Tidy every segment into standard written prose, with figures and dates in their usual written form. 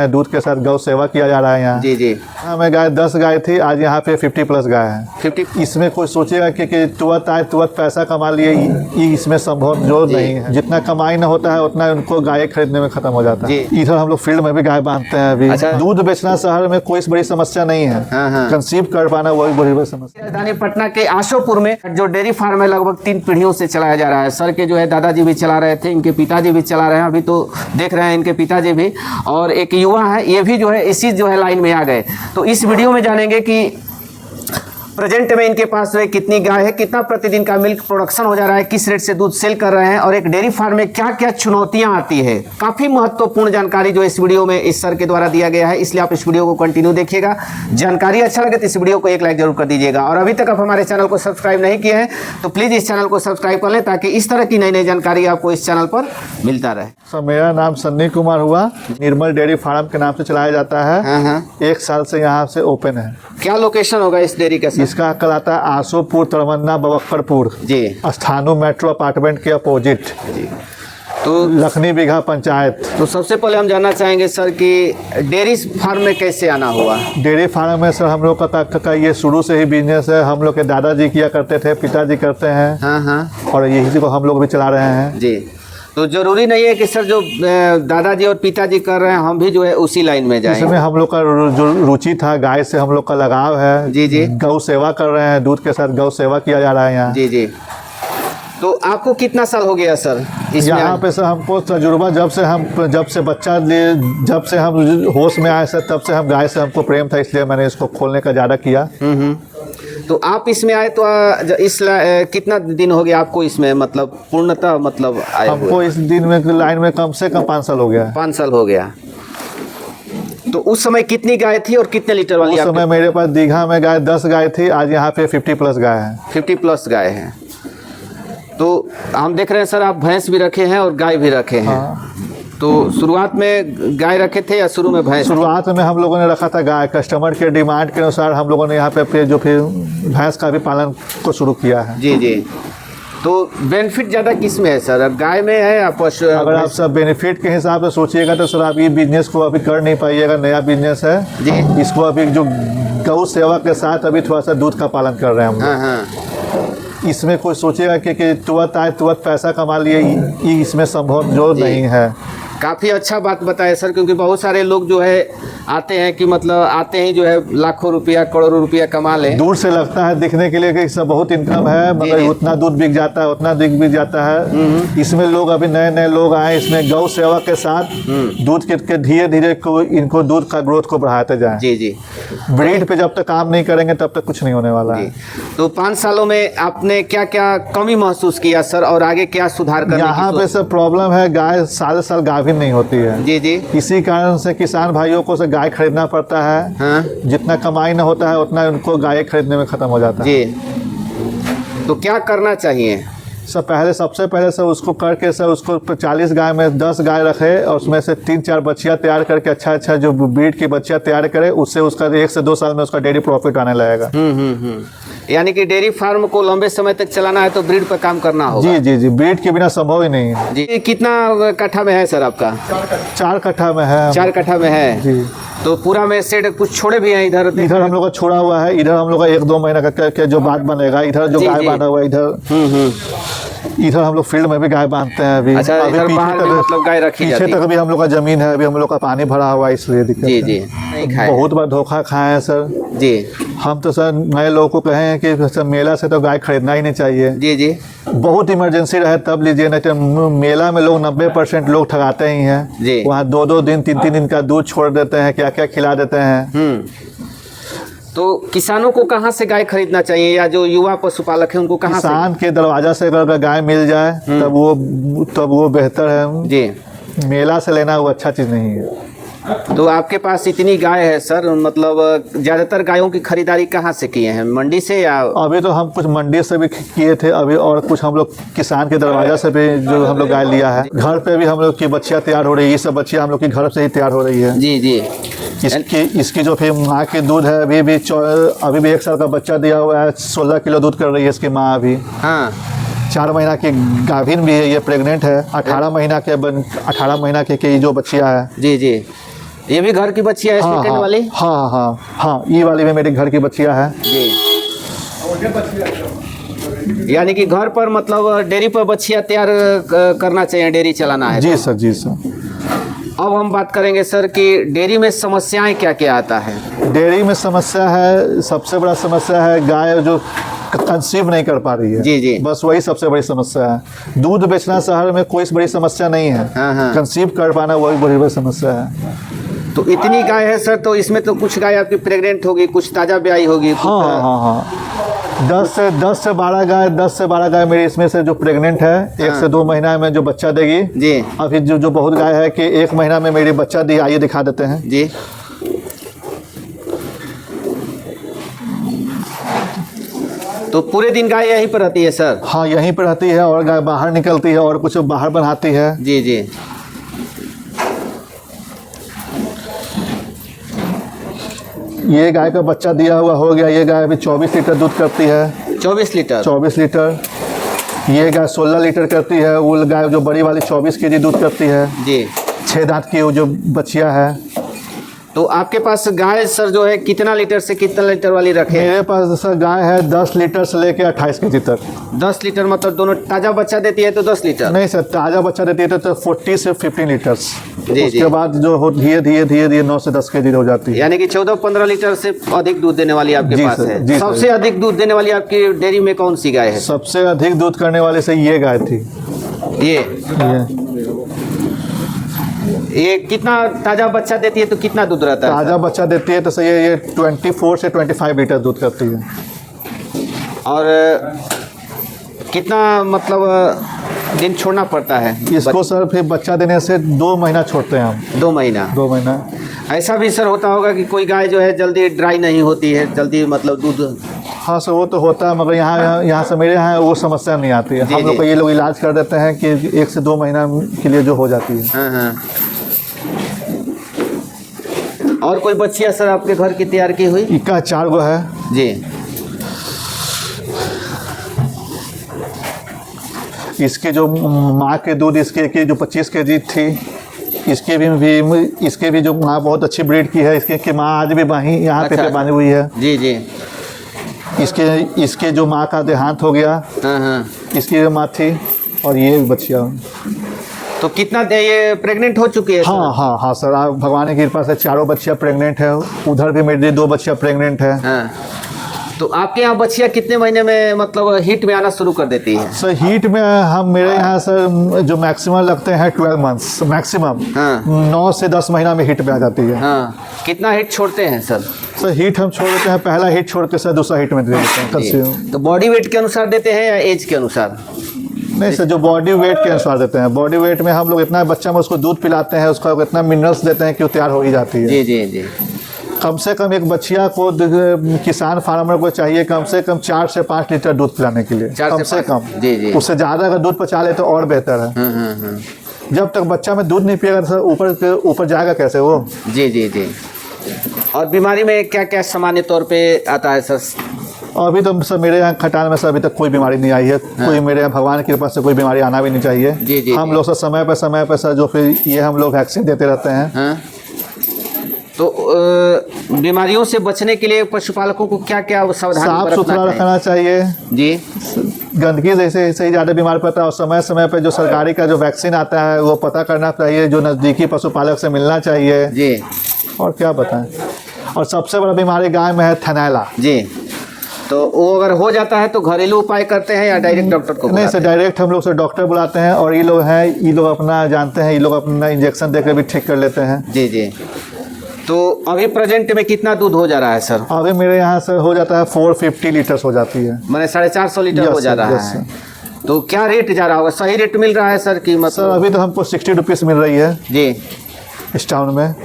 दूध के साथ गौ सेवा किया जा रहा है यहाँ। जी जी। हमें गाय 10 गाय थी, आज यहाँ पे 50+ गाय है। 50। इसमें कोई सोचेगा कि तुरंत आए तुरंत पैसा कमा लिए, ये इसमें संभव जो नहीं है। जितना कमाई न होता है उतना उनको गाय खरीदने में खत्म हो जाता है। इधर हम लोग फील्ड में भी गाय बांधते हैं अभी। अच्छा। दूध बेचना शहर में कोई बड़ी समस्या नहीं है, कंसीव कर पाना वही बड़ी समस्या। राजधानी पटना के आशोपुर में जो डेयरी फार्म है लगभग 3 पीढ़ियों से चलाया जा रहा है। सर के जो है दादाजी भी चला रहे थे, इनके पिताजी भी चला रहे हैं, अभी तो देख रहे हैं इनके पिताजी भी, और एक युवा है ये भी जो है इसी जो है लाइन में आ गए। तो इस वीडियो में जानेंगे कि प्रेजेंट में इनके पास जो है कितनी गाय है, कितना प्रतिदिन का मिल्क प्रोडक्शन हो जा रहा है, किस रेट से दूध सेल कर रहे हैं, और एक डेयरी फार्म में क्या क्या चुनौतियां आती है। काफ़ी महत्वपूर्ण जानकारी जो इस वीडियो में इस सर के द्वारा दिया गया है, इसलिए आप इस वीडियो को कंटिन्यू देखिएगा। जानकारी अच्छा लगे तो इस वीडियो को एक लाइक जरूर कर दीजिएगा, और अभी तक आप हमारे चैनल को सब्सक्राइब नहीं किए हैं तो प्लीज़ इस चैनल को सब्सक्राइब कर लें, ताकि इस तरह की नई नई जानकारी आपको इस चैनल पर मिलता रहे। सर मेरा नाम सन्नी कुमार हुआ, निर्मल डेयरी फार्म के नाम से चलाया जाता है। 1 साल से यहाँ से ओपन है। क्या लोकेशन होगा इस डेयरी का? इसका कल आता है आशोपुर, तलवन्ना, बवक्करपुर जी, स्थानु मेट्रो अपार्टमेंट के अपोजिट जी। तो लखनी बीघा पंचायत। तो सबसे पहले हम जानना चाहेंगे सर कि डेयरी फार्म में कैसे आना हुआ? डेयरी फार्म में सर हम लोग का ये शुरू से ही बिजनेस है। हम लोग के दादाजी किया करते थे, पिताजी करते हैं। हाँ, और यही को हम लोग भी चला रहे हैं जी। तो जरूरी नहीं है कि सर जो दादाजी और पिताजी कर रहे हैं हम भी जो है उसी लाइन में जाएं। इसमें हम लोग का जो रुचि था, गाय से हम लोग का लगाव है। जी जी। गौ सेवा कर रहे हैं, दूध के साथ गौ सेवा किया जा रहा है यहाँ। जी जी। तो आपको कितना साल हो गया सर यहाँ पे? सर हमको तजुर्बा जब से जब से हम होश में आए सर, तब से हम गाय से हमको प्रेम था, इसलिए मैंने इसको खोलने का ज़्यादा किया। तो आप इसमें आए तो कितना दिन हो गया आपको इसमें, मतलब पूर्णतः मतलब आए? हमको इस दिन में लाइन में कम से कम 5 साल हो गया। 5 साल हो गया। तो उस समय कितनी गाय थी और कितने लीटर वाली? उस समय मेरे पास दीघा में गाय 10 गाय थी, आज यहाँ पे 50+ गाय है। 50+ गाय है। तो हम देख रहे हैं सर आप भैंस भी रखे हैं और गाय भी रखे हैं। हाँ। तो शुरुआत में गाय रखे थे या शुरू में भैंस? शुरुआत में हम लोगों ने रखा था गाय, कस्टमर के डिमांड के अनुसार हम लोगों ने यहाँ पे फिर भैंस का भी पालन को शुरू किया है। जी जी। तो बेनिफिट ज़्यादा किस में है सर, गाय में है या पशु? अगर आप सब बेनिफिट के हिसाब से सोचिएगा तो सर आप ये बिजनेस को अभी कर नहीं पाइएगा, नया बिजनेस है जी। इसको अभी जो गौ सेवा के साथ अभी थोड़ा सा दूध का पालन कर रहे हैं हम। हाँ। इसमें कोई सोचेगा कि तुरंत आए तुरंत पैसा कमा लिए, ये इसमें संभव जो नहीं है। काफ़ी अच्छा बात बताया सर, क्योंकि बहुत सारे लोग जो है आते हैं कि मतलब आते ही जो है लाखों रुपया करोड़ों रुपया कमा लें। दूर से लगता है दिखने के लिए कि इससे बहुत इनकम है, मगर उतना दूध बिक जाता है, उतना दूध बिक जाता है। इसमें लोग अभी नए नए लोग आए, इसमें गौ सेवा के साथ दूध के धीरे धीरे इनको दूध का ग्रोथ को बढ़ाते जाएं। जी जी। ब्रीड पे जब तक काम नहीं करेंगे तब तक कुछ नहीं होने वाला है। तो 5 सालों में आपने क्या क्या कमी महसूस किया सर, और आगे क्या सुधार करने? यहाँ पे सर प्रॉब्लम है, गाय साल गाभिन नहीं होती है। जी जी। इसी कारण से किसान भाइयों को गाय खरीदना पड़ता है। हाँ? जितना कमाई न होता है उतना उनको गाय खरीदने में खत्म हो जाता है। जी। तो क्या करना चाहिए? सबसे पहले सर उसको करके सर उसको 40 गाय में 10 गाय रखे, और उसमें से 3-4 बच्चियाँ तैयार करके अच्छा जो ब्रीड की बच्चियाँ तैयार करे, उससे उसका 1 से 2 साल में उसका डेयरी प्रॉफिट आने लगेगा। यानी कि डेयरी फार्म को लंबे समय तक चलाना है तो ब्रीड पर काम करना होगा। जी जी जी। ब्रीड के बिना संभव ही नहीं है। जी। कितना कट्ठा में है सर आपका? 4 कट्ठा में है। 4 कट्ठा में है जी। तो पूरा में सेड कुछ छोड़े भी हैं इधर हम लोग का छोड़ा हुआ है। इधर हम लोग का 1-2 महीना का जो बात बनेगा। इधर जो गाय बांधा हुआ है इधर हम लोग फील्ड में भी गाय बांधते हैं अभी। अच्छा, अभी मतलब गाय रखी पीछे तक अभी हम लोग का जमीन है, अभी हम लोग का पानी भरा हुआ है, इसलिए दिक्कत जी जी। बहुत बार धोखा खाए हैं सर जी। हम तो सर नए लोगों को कहे हैं कि सर मेला से तो गाय खरीदना ही नहीं चाहिए। जी जी। बहुत इमरजेंसी रहे तब लीजिए, नहीं तो मेला में लोग 90% लोग ठगाते ही हैं। वहाँ 2-2 दिन 3-3 दिन का दूध छोड़ देते हैं, क्या क्या खिला देते हैं। तो किसानों को कहाँ से गाय खरीदना चाहिए, या जो युवा पशुपालक है उनको कहाँ से? किसान के दरवाजा से अगर गाय मिल जाए तब वो बेहतर है जी। मेला से लेना वो अच्छा चीज़ नहीं है। तो आपके पास इतनी गाय है सर, मतलब ज़्यादातर गायों की खरीदारी कहाँ से किए हैं, मंडी से या? अभी तो हम कुछ मंडी से भी किए थे अभी, और कुछ हम लोग किसान के दरवाजा से भी जो हम लोग गाय लिया है। घर पे भी हम लोग की बच्चियाँ तैयार हो रही है, ये सब बच्चियाँ हम लोग की घर से ही तैयार हो रही है। जी जी। इसकी जो फिर माँ की दूध है अभी भी 1 साल का बच्चा दिया हुआ है, 16 किलो दूध कर रही है इसकी माँ अभी। हाँ। 4 महीना की गाभिन भी है, ये प्रेग्नेंट है। 18 महीना के जो बच्चियाँ है। जी जी। ये भी घर की बच्चियाँ है सेकंड वाली? हाँ हाँ हाँ, ये वाली भी मेरे घर की बच्चियाँ है जी। यानी कि घर पर मतलब डेयरी पर बच्चियाँ तैयार करना चाहिए, डेयरी चलाना है। जी सर, जी सर। अब हम बात करेंगे सर कि डेयरी में समस्याएं क्या क्या आता है? डेयरी में समस्या है, सबसे बड़ा समस्या है गाय जो कंसीव नहीं कर पा रही है। जी जी। बस वही सबसे बड़ी समस्या है। दूध बेचना शहर में कोई बड़ी समस्या नहीं है, हाँ हाँ। कंसीव कर पाना वही बड़ी समस्या है। तो इतनी गाय है सर, तो इसमें तो कुछ गाय आपकी प्रेग्नेंट होगी, कुछ ताज़ा ब्याई होगी। हाँ हाँ हाँ, 10 से 12 गाय मेरी इसमें से जो प्रेग्नेंट है, 1 से 2 महीना में जो बच्चा देगी जी। अभी जो बहुत गाय है कि 1 महीना में मेरी बच्चा दी। आइए दिखा देते हैं जी। तो पूरे दिन गाय यहीं पर रहती है सर? हाँ, यहीं पर रहती है और गाय बाहर निकलती है और कुछ बाहर बनाती है। जी जी। ये गाय का बच्चा दिया हुआ हो गया। ये गाय अभी 24 लीटर दूध करती है। 24 लीटर? 24 लीटर। ये गाय 16 लीटर करती है। वो गाय जो बड़ी वाली 24 केजी दूध करती है जी। 6 दांत की वो जो बच्चिया है। तो आपके पास गाय सर जो है कितना लीटर से कितना लीटर वाली रखे? मेरे पास सर गाय है 10 लीटर से लेकर 28 केजी तक। 10 लीटर मतलब दोनों ताज़ा बच्चा देती है तो 10 लीटर? नहीं सर, ताज़ा बच्चा देती है तो 40 से 15 लीटर्स। जी। उसके बाद जो हो धीरे धीरे 9 से 10 केजी हो जाती है। यानी कि 14-15 लीटर से अधिक दूध देने वाली आपके जी पास सर, है। जी सर। सबसे अधिक दूध देने वाली आपकी डेयरी में कौन सी गाय है? सबसे अधिक दूध करने वाले से ये गाय थी। ये कितना ताज़ा बच्चा देती है तो कितना दूध रहता है? ताज़ा बच्चा देती है तो सही है, ये 24 से 25 लीटर दूध करती है। और कितना मतलब दिन छोड़ना पड़ता है इसको सर फिर बच्चा देने से 2 महीना छोड़ते हैं हम। 2 महीना? 2 महीना। ऐसा भी सर होता होगा कि कोई गाय जो है जल्दी ड्राई नहीं होती है, जल्दी मतलब दूध? हाँ सर, वो तो होता है, मगर यहाँ से मेरे यहाँ वो समस्या नहीं आती है। हम लोग को ये लोग इलाज कर देते हैं कि 1 से 2 महीना के लिए जो हो जाती है। हाँ हाँ। और कोई बच्चियाँ सर आपके घर की तैयार की हुई? इक्का 4 गो है जी। इसके जो माँ के दूध इसके जो 25 केजी थी, इसके भी जो माँ बहुत अच्छी ब्रीड की है। इसके माँ आज भी यहाँ अच्छा, पे बांधी हुई है। जी जी। इसके जो माँ का देहांत हो गया, हाँ हाँ। इसकी माँ थी और ये बच्चियाँ। तो कितना ये प्रेग्नेंट हो चुकी है? हाँ हाँ हाँ सर, आप भगवान की कृपा से 4 बच्चियाँ प्रेग्नेंट है। उधर भी मेरी 2 बच्चियाँ प्रेग्नेंट है। हाँ। तो आपके यहाँ बच्चियाँ कितने महीने में मतलब हीट में आना शुरू कर देती है? सर हीट में मेरे यहाँ सर जो मैक्सिमम लगते हैं 12 मंथ्स मैक्सिमम। हाँ। 9 से 10 महीना में हीट में आ जाती है। हाँ। कितना हीट छोड़ते हैं सर? सर हीट हम छोड़ देते हैं, पहला हीट छोड़ के सर दूसरा हीट में दे देते हैं कंज्यूम। तो बॉडी वेट के अनुसार देते हैं या एज के अनुसार? नहीं सर, जो बॉडी वेट के अनुसार देते हैं। बॉडी वेट में हम लोग इतना बच्चा में उसको दूध पिलाते हैं, उसका इतना मिनरल्स देते हैं कि वो तैयार हो ही जाती है। जी जी जी। कम से कम एक बच्चिया को किसान फार्मर को चाहिए कम से कम 4 से 5 लीटर दूध पिलाने के लिए, कम से कम। जी जी। उससे ज़्यादा अगर दूध पचा ले तो और बेहतर है। जब तक बच्चा में दूध नहीं पिएगा तो ऊपर जाएगा कैसे वो? जी जी जी। और बीमारी में क्या क्या सामान्य तौर पे आता है सर? अभी तो सर मेरे यहाँ खटाल में सर अभी तक कोई बीमारी नहीं आई है। कोई मेरे यहाँ भगवान की कृपा से कोई बीमारी आना भी नहीं चाहिए। जी जी। हम लोग सर समय पर सर जो फिर ये हम लोग वैक्सीन देते रहते हैं। हाँ। तो बीमारियों से बचने के लिए पशुपालकों को क्या क्या सावधानी साफ सुथरा रखना चाहिए जी। गंदगी जैसे ही ज़्यादा बीमार पड़ता है। और समय समय पे जो सरकारी का जो वैक्सीन आता है वो पता करना चाहिए, जो नज़दीकी पशुपालक से मिलना चाहिए जी। और क्या बताएं। और सबसे बड़ा बीमारी गाय में है थनैला जी। तो वो अगर हो जाता है तो घरेलू उपाय करते हैं या डायरेक्ट डॉक्टर को? नहीं सर, डायरेक्ट हम लोग से डॉक्टर बुलाते हैं और ये लोग अपना जानते हैं, ये लोग अपना इंजेक्शन देकर भी ठीक कर लेते हैं। जी जी। तो अभी प्रेजेंट में कितना दूध हो जा रहा है सर? अभी मेरे यहाँ से हो जाता है 450 लीटर्स हो जाती है। मैंने 450 लीटर हो जा रहा है। तो क्या रेट जा रहा होगा? सही रेट मिल रहा है सर की मतलब? सर अभी तो हमको 60 रुपीज़ मिल रही है जी इस टाउन में।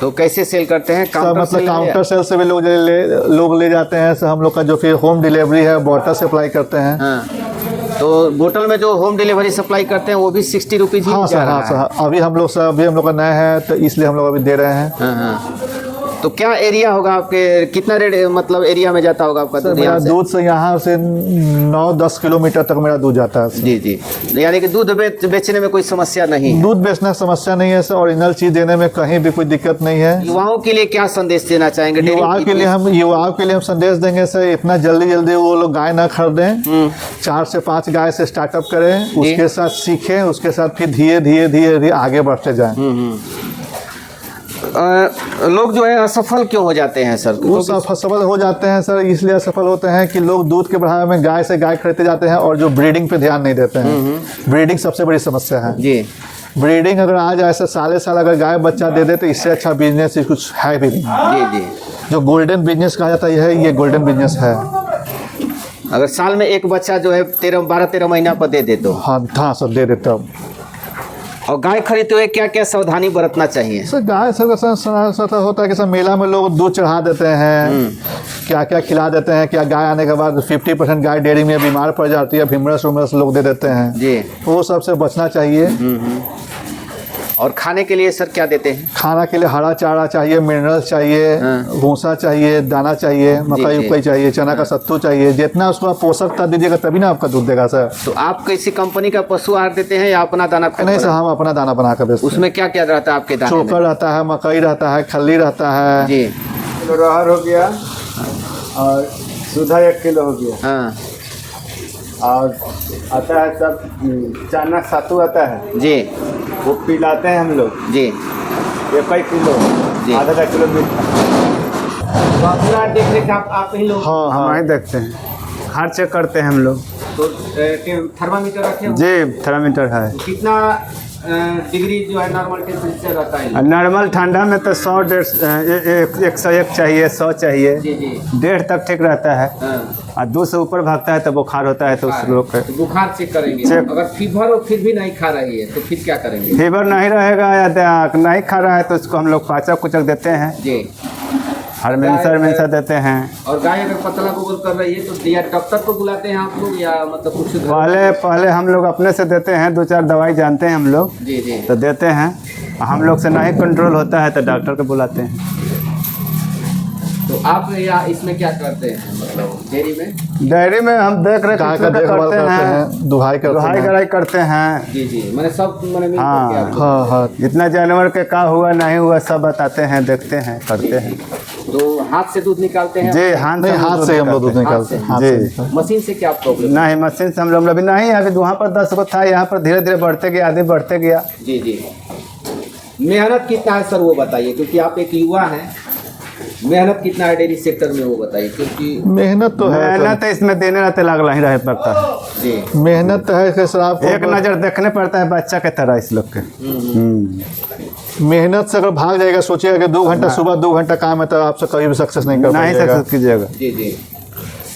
तो कैसे सेल करते हैं? सर मतलब काउंटर सेल से भी लोग ले जाते हैं सर। हम लोग का जो फिर होम डिलीवरी है बॉटल सप्लाई करते हैं। हाँ। तो बोतल में जो होम डिलीवरी सप्लाई करते हैं वो भी 60 रुपीज़ ही हाँ जा सर, रहा हाँ है। सर, अभी हम लोग का नया है तो इसलिए हम लोग अभी दे रहे हैं। हाँ हाँ। तो क्या एरिया होगा आपके, कितना रेट मतलब एरिया में जाता होगा आपका दूध? मेरा दूध से यहाँ से 9-10 किलोमीटर तक मेरा दूध जाता है। जी जी, यानी कि दूध बेचने में कोई समस्या नहीं है? दूध बेचना समस्या नहीं है सर, ओरिजिनल चीज देने में कहीं भी कोई दिक्कत नहीं है। युवाओं के लिए क्या संदेश देना चाहेंगे? युवाओं के लिए हम संदेश देंगे सर, इतना जल्दी वो लोग गाय ना खरीदें, 4 से 5 गाय से स्टार्टअप करें, उसके साथ सीखें, उसके साथ फिर धीरे आगे बढ़ते जाएं। लोग जो है असफल क्यों हो जाते हैं सर? वो असफल हो जाते हैं सर, इसलिए असफल होते हैं कि लोग दूध के बढ़ावे में गाय से गाय खरीदते जाते हैं और जो ब्रीडिंग पे ध्यान नहीं देते हैं। ब्रीडिंग सबसे बड़ी समस्या है जी। ब्रीडिंग अगर आ जाए ऐसा साल अगर गाय बच्चा दे दे तो इससे अच्छा बिजनेस कुछ है भी नहीं। जी जी, जो गोल्डन बिजनेस कहा जाता है ये गोल्डन बिजनेस है। अगर साल में एक बच्चा जो है 12-13 महीना पर दे दे तो? हाँ सर दे देता हूँ। और गाय खरीदते हुए क्या क्या सावधानी बरतना चाहिए? सर गाय सर होता है कि सर मेला में लोग दूध चढ़ा देते हैं, क्या क्या खिला देते हैं, क्या गाय आने के बाद 50% गाय डेयरी में बीमार पड़ जाती है, भीमरस लोग दे देते हैं जी, वो सबसे बचना चाहिए। और खाने के लिए सर क्या देते हैं? खाना के लिए हरा चारा चाहिए, मिनरल्स चाहिए, भूसा चाहिए, दाना चाहिए, मकई चाहिए, चना का सत्तू चाहिए, जितना उसको आप पोषक तत्व दीजिएगा तभी ना आपका दूध देगा सर। तो आप किसी कंपनी का पशु आहार देते हैं या अपना दाना? नहीं सर, हम अपना दाना बना कर बेचते हैं। उसमें क्या क्या रहता है आपके दाने में? चोकर रहता है, मकई रहता है, खल्ली रहता है जी, रहर हो गया और सुधा 1 किलो हो गया। हाँ, और आता है सब चना सत्तू आता है जी, वो पिलाते हैं हम लोग जी, 1 किलो, आधा किलो मीठा। तो अपना देख रेख आप ही लोग? हाँ हम ही देखते हैं, हर चेक करते हैं हम लोग। तो थर्मामीटर रखे हो? जी, थर्मामीटर है। कितना डिग्री जो है नॉर्मल टेम्परेचर रहता है? नॉर्मल ठंडा में तो 101 चाहिए, 100 चाहिए, जी जी, 150 तक ठीक रहता है। हाँ। और 2 से ऊपर भागता है तो बुखार होता है तो उस लोग तो बुखार चेक करेंगे। चेक। अगर फीवर हो फिर भी नहीं खा रही है तो फिर क्या करेंगे? फीवर नहीं रहेगा या नहीं खा रहा है तो उसको हम लोग पाचक कुचक देते हैं, जी, हरमेंसा देते हैं। और गाय अगर पतला गोबर कर रही है तो या डॉक्टर को बुलाते हैं आप लोग या मतलब कुछ? पहले हम लोग अपने से देते हैं, 2-4 दवाई जानते हैं हम लोग, जी जी, तो देते हैं। हम लोग से नहीं कंट्रोल होता है तो डॉक्टर को बुलाते हैं। तो आप या इसमें क्या करते हैं मतलब डेयरी में हम देख रेख गाय का देखभाल करते हैं, दुहाई गराई करते हैं। जी जी, मैंने सब मैंने हाँ, जितना जानवर के का हुआ नहीं हुआ सब बताते हैं, देखते हैं, करते हैं। तो हाथ से दूध निकालते हैं? जी, हाथ से हम लोग दूध निकालते हैं जी। मशीन से क्या प्रॉब्लम? नहीं, मशीन से हम लोग अभी नहीं, अभी वहाँ पर 10 को था, यहाँ पर धीरे धीरे बढ़ते गया, आगे बढ़ते गया। जी जी, मेहनत कितना है सर वो बताइए, क्योंकि आप एक युवा हैं। मेहनत कितना है डेयरी सेक्टर में वो बताइए, क्योंकि मेहनत तो है, मेहनत इसमें देने रहते लगला ही रहे पड़ता है जी। मेहनत है कि सर आपको एक नज़र देखने पड़ता है बच्चा के तरह इस लोग के। मेहनत से अगर भाग जाएगा, सोचिएगा कि 2 घंटा सुबह 2 घंटा काम है तो आपसे कभी भी सक्सेस नहीं कर पाइएगा। सक्सेस कीजिएगा। जी जी,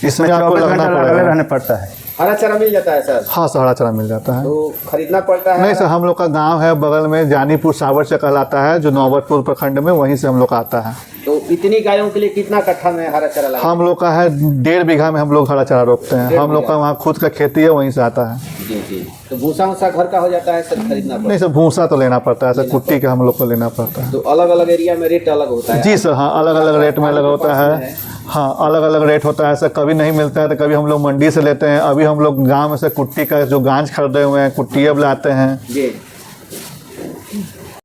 इसमें आपको रहने पड़ता है। हरा चारा मिल जाता है सर? हाँ सर, हरा चारा मिल जाता है। तो खरीदना पड़ता है? नहीं सर, हम लोग का गांव है बगल में, जानीपुर सावर से कहलाता है, जो नौबतपुर प्रखंड में, वहीं से हम लोग का आता है। तो इतनी गायों के लिए कितना कट्ठा में हरा चारा लगा? हम लोग का है 1.5 बीघा में हम लोग हरा चारा रोपते हैं। हम लोग का वहाँ खुद का खेती है, वहीं से आता है। जी जी, तो भूसा वूसा घर का हो जाता है सर, खरीदना पड़ता है? नहीं सर, भूसा तो लेना पड़ता है सर, कुट्टी का हम लोग को लेना पड़ता है। तो अलग अलग एरिया में रेट अलग होता है? जी सर, हाँ, अलग अलग रेट में अलग होता है। हाँ, अलग अलग रेट होता है सर, कभी नहीं मिलता है तो कभी हम लोग मंडी से लेते हैं। अभी हम लोग गाँव में से कुट्टी का जो गांज खरीदे हुए हैं, कुट्टी अब लाते हैं। जी,